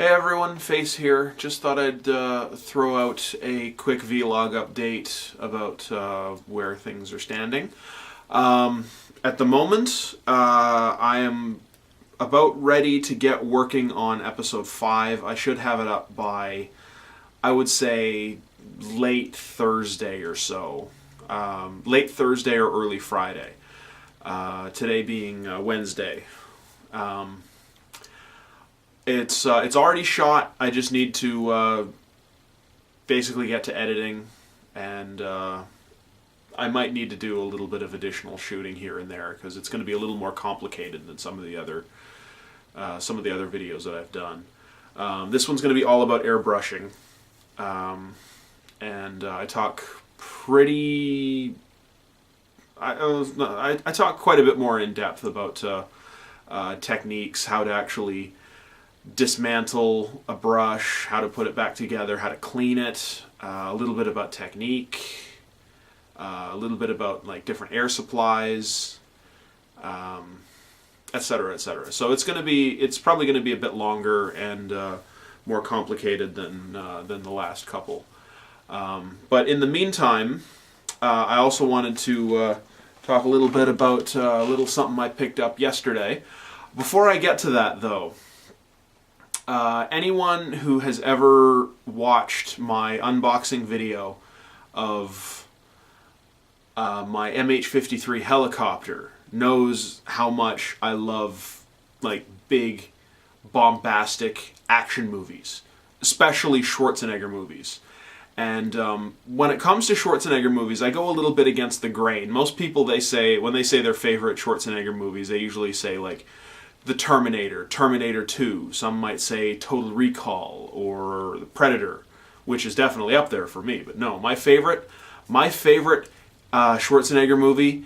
Hey everyone, Face here. Just thought I'd throw out a quick vlog update about where things are standing. At the moment, I am about ready to get working on episode 5. I should have it up by, I would say, late Thursday or so. Late Thursday or early Friday. Today being Wednesday. It's already shot. I just need to basically get to editing, and I might need to do a little bit of additional shooting here and there because it's going to be a little more complicated than some of the other videos that I've done. This one's going to be all about airbrushing, and I talk pretty. I talk quite a bit more in depth about techniques, how to actually dismantle a brush, how to put it back together, how to clean it, a little bit about technique, a little bit about like different air supplies, etc., etc. So it's probably going to be a bit longer and more complicated than the last couple. But in the meantime, I also wanted to talk a little bit about a little something I picked up yesterday. Before I get to that, though, anyone who has ever watched my unboxing video of my MH-53 helicopter knows how much I love like big, bombastic action movies, especially Schwarzenegger movies. And when it comes to Schwarzenegger movies, I go a little bit against the grain. Most people, when they say their favorite Schwarzenegger movies, they usually say like The Terminator, Terminator 2, some might say Total Recall, or The Predator, which is definitely up there for me. But no, my favorite Schwarzenegger movie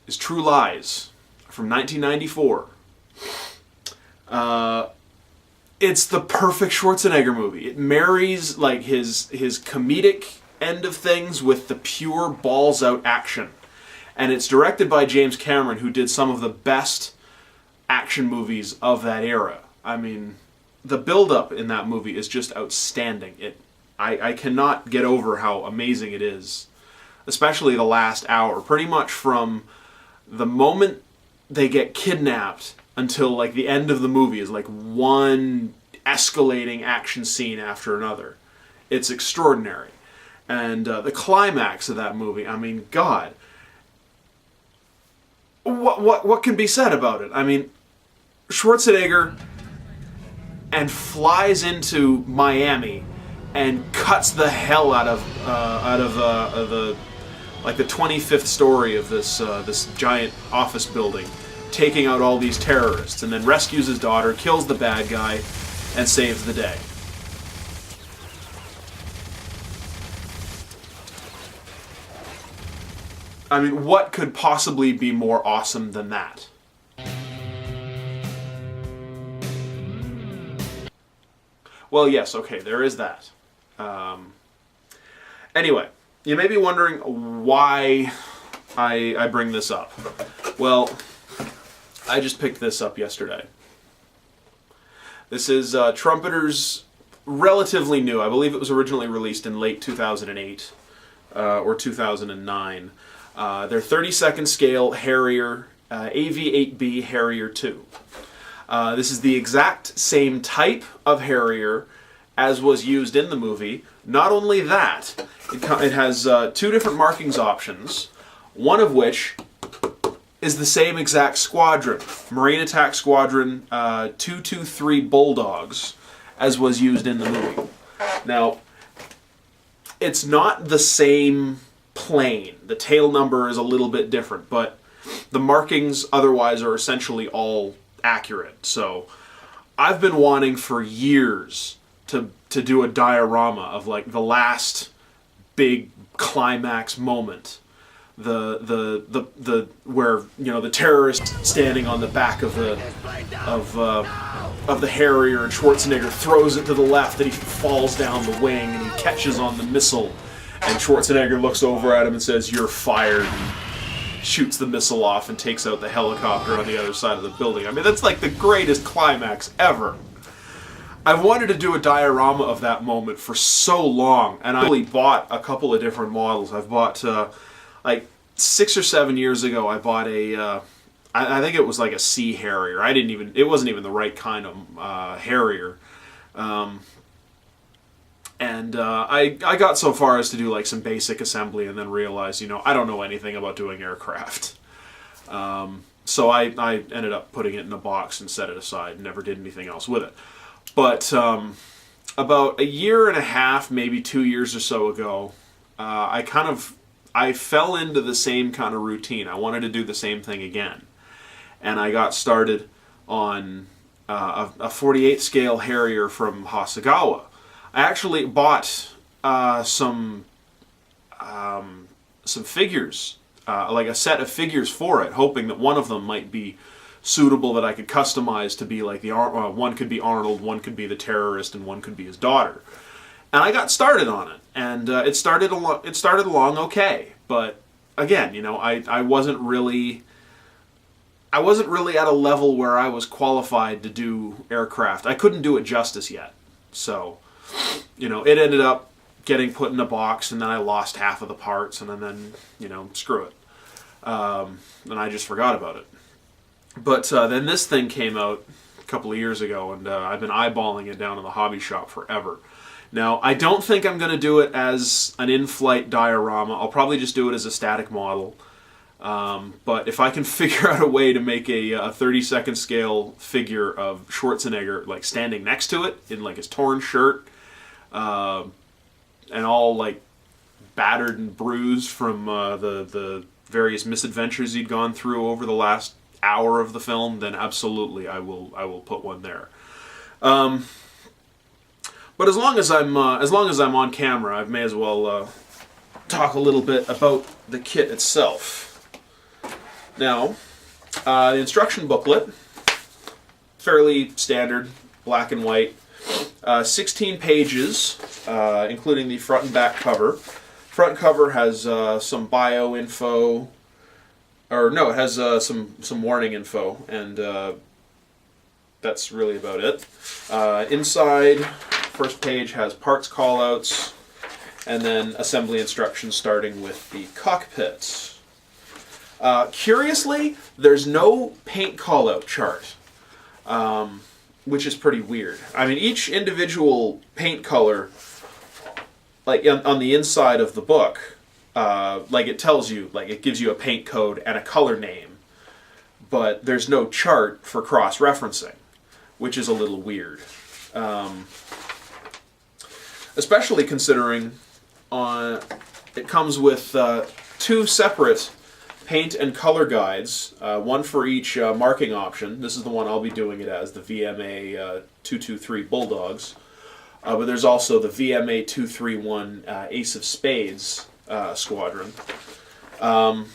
is True Lies from 1994. It's the perfect Schwarzenegger movie. It marries like his comedic end of things with the pure balls-out action. And it's directed by James Cameron, who did some of the best action movies of that era. I mean, the build-up in that movie is just outstanding. I cannot get over how amazing it is, especially the last hour. Pretty much from the moment they get kidnapped until like the end of the movie is like one escalating action scene after another. It's extraordinary. And the climax of that movie, I mean, God, what can be said about it? I mean, Schwarzenegger and flies into Miami and cuts the hell out of the 25th story of this giant office building, taking out all these terrorists, and then rescues his daughter, kills the bad guy, and saves the day. I mean, what could possibly be more awesome than that? Well, yes, okay, there is that. Anyway, you may be wondering why I bring this up. Well, I just picked this up yesterday. This is Trumpeter's relatively new. I believe it was originally released in late 2008 or 2009. Their 32nd scale Harrier, AV-8B Harrier 2. This is the exact same type of Harrier as was used in the movie. Not only that, it has two different markings options, one of which is the same exact squadron, Marine Attack Squadron 223 Bulldogs, as was used in the movie. Now, it's not the same plane. The tail number is a little bit different, but the markings otherwise are essentially all accurate. So I've been wanting for years to do a diorama of like the last big climax moment, the where, you know, the terrorist standing on the back of the Harrier, and Schwarzenegger throws it to the left and he falls down the wing and he catches on the missile, and Schwarzenegger looks over at him and says, "You're fired," and shoots the missile off and takes out the helicopter on the other side of the building. I mean, that's like the greatest climax ever. I've wanted to do a diorama of that moment for so long, and I really bought a couple of different models. I've bought, like 6 or 7 years ago, I bought a, I think it was like a Sea Harrier. It wasn't even the right kind of Harrier. I got so far as to do like some basic assembly and then realized, I don't know anything about doing aircraft. So I ended up putting it in a box and set it aside and never did anything else with it. But about a year and a half, maybe 2 years or so ago, I fell into the same kind of routine. I wanted to do the same thing again. And I got started on a 48 scale Harrier from Hasegawa. I actually bought some figures, like a set of figures for it, hoping that one of them might be suitable that I could customize to be like one could be Arnold, one could be the terrorist, and one could be his daughter. And I got started on it, and it started along okay. But again, I wasn't really at a level where I was qualified to do aircraft. I couldn't do it justice yet, so. It ended up getting put in a box, and then I lost half of the parts, and then, screw it. And I just forgot about it. But then this thing came out a couple of years ago, and I've been eyeballing it down in the hobby shop forever. Now, I don't think I'm going to do it as an in-flight diorama. I'll probably just do it as a static model. But if I can figure out a way to make a 32nd scale figure of Schwarzenegger, like standing next to it in like his torn shirt, and all like battered and bruised from the various misadventures he'd gone through over the last hour of the film, then absolutely I will put one there. But as long as I'm on camera, I may as well talk a little bit about the kit itself. Now, the instruction booklet, fairly standard, black and white, 16 pages, including the front and back cover. Front cover has some bio info, or no, it has some warning info, and that's really about it. Inside, first page has parts callouts, and then assembly instructions starting with the cockpit. Curiously, there's no paint callout chart, which is pretty weird. I mean, each individual paint color, like on the inside of the book, like it tells you, like it gives you a paint code and a color name, but there's no chart for cross-referencing, which is a little weird. Especially considering it comes with 2 separate paint and color guides, one for each marking option. This is the one I'll be doing it as, the VMA 223 Bulldogs. But there's also the VMA 231 Ace of Spades squadron. But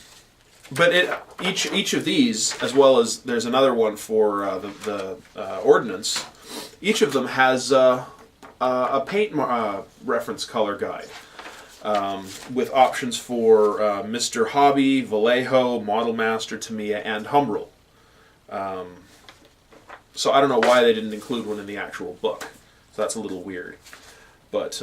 each of these, as well as there's another one for the Ordnance, each of them has a paint reference color guide. With options for Mr. Hobby, Vallejo, Model Master, Tamiya, and Humbrol. So I don't know why they didn't include one in the actual book. So that's a little weird. But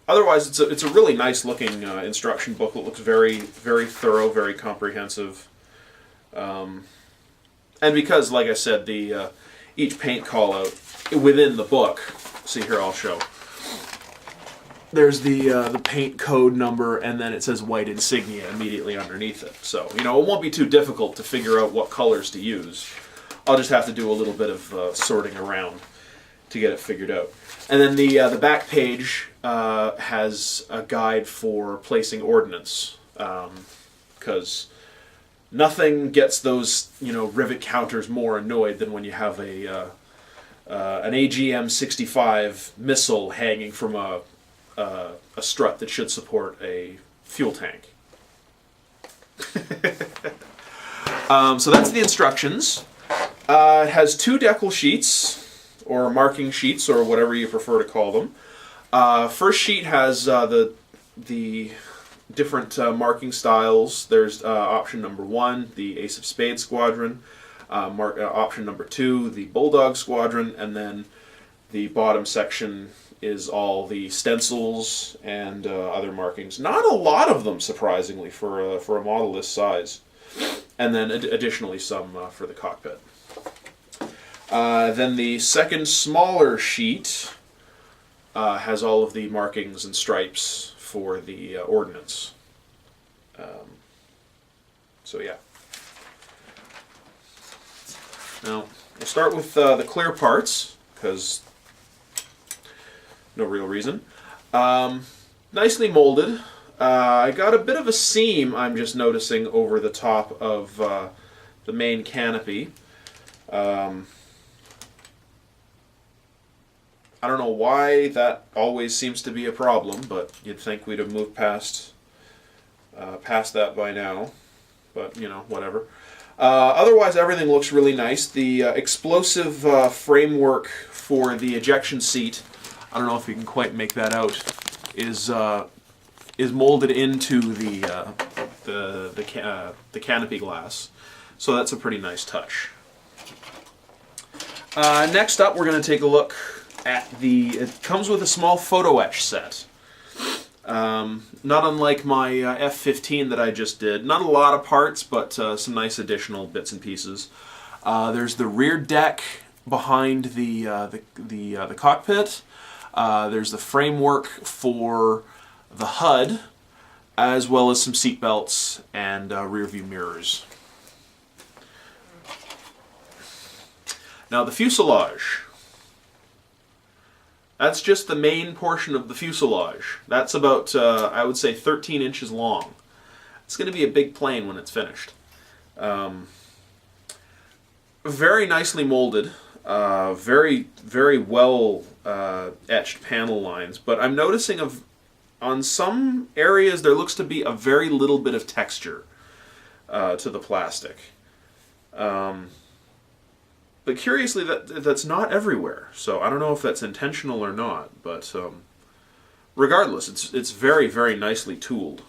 otherwise, it's a really nice looking instruction book. It looks very, very thorough, very comprehensive. And because, like I said, the each paint call out within the book, see here I'll show. There's the paint code number, and then it says white insignia immediately underneath it. So, it won't be too difficult to figure out what colors to use. I'll just have to do a little bit of sorting around to get it figured out. And then the back page has a guide for placing ordnance, because nothing gets those rivet counters more annoyed than when you have an AGM-65 missile hanging from a strut that should support a fuel tank. So that's the instructions. It has 2 decal sheets, or marking sheets, or whatever you prefer to call them. First sheet has the different marking styles. There's option number 1, the Ace of Spades Squadron. Option number 2, the Bulldog Squadron, and then The bottom section is all the stencils and other markings. Not a lot of them, surprisingly, for a model this size. And then additionally some for the cockpit. Then the second smaller sheet has all of the markings and stripes for the ordnance. So yeah. Now, we'll start with the clear parts, because no real reason. Nicely molded. I got a bit of a seam, I'm just noticing, over the top of the main canopy. I don't know why that always seems to be a problem, but you'd think we'd have moved past that by now. But, you know, whatever. Otherwise, everything looks really nice. The explosive framework for the ejection seat, I don't know if you can quite make that out, is molded into the canopy glass. So that's a pretty nice touch. Next up, we're going to take a look at it comes with a small photo etch set. Not unlike my F-15 that I just did. Not a lot of parts, but some nice additional bits and pieces. There's the rear deck behind the cockpit. There's the framework for the HUD, as well as some seat belts and rear view mirrors. Now the fuselage. That's just the main portion of the fuselage. That's about, I would say, 13 inches long. It's going to be a big plane when it's finished. Very nicely molded. Very, very well etched panel lines. But I'm noticing on some areas there looks to be a very little bit of texture to the plastic. But curiously, that's not everywhere. So I don't know if that's intentional or not. But regardless, it's very, very nicely tooled.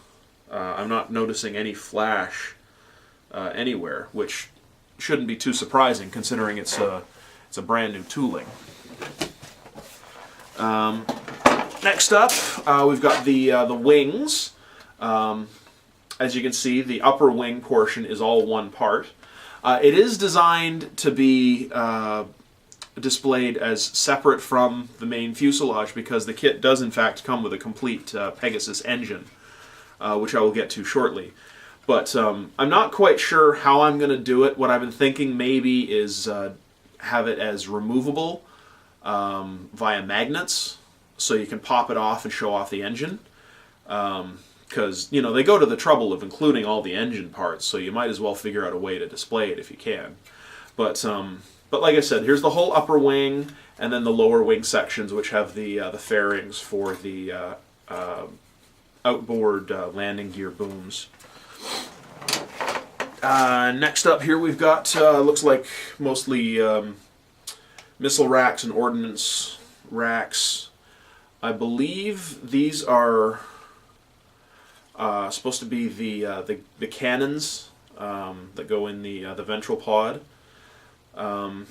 I'm not noticing any flash anywhere, which shouldn't be too surprising considering it's a brand new tooling. Next up, we've got the wings. As you can see, the upper wing portion is all one part. It is designed to be displayed as separate from the main fuselage because the kit does in fact come with a complete Pegasus engine, which I will get to shortly. But I'm not quite sure how I'm going to do it. What I've been thinking maybe is have it as removable via magnets, so you can pop it off and show off the engine. Because, you know, they go to the trouble of including all the engine parts, so you might as well figure out a way to display it if you can. But like I said, here's the whole upper wing, and then the lower wing sections, which have the fairings for the outboard landing gear booms. Next up here we've got, looks like mostly missile racks and ordnance racks. I believe these are supposed to be the cannons that go in the ventral pod. I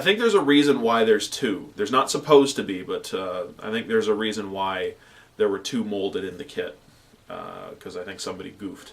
think there's a reason why there's two. There's not supposed to be, but I think there's a reason why there were two molded in the kit, because I think somebody goofed.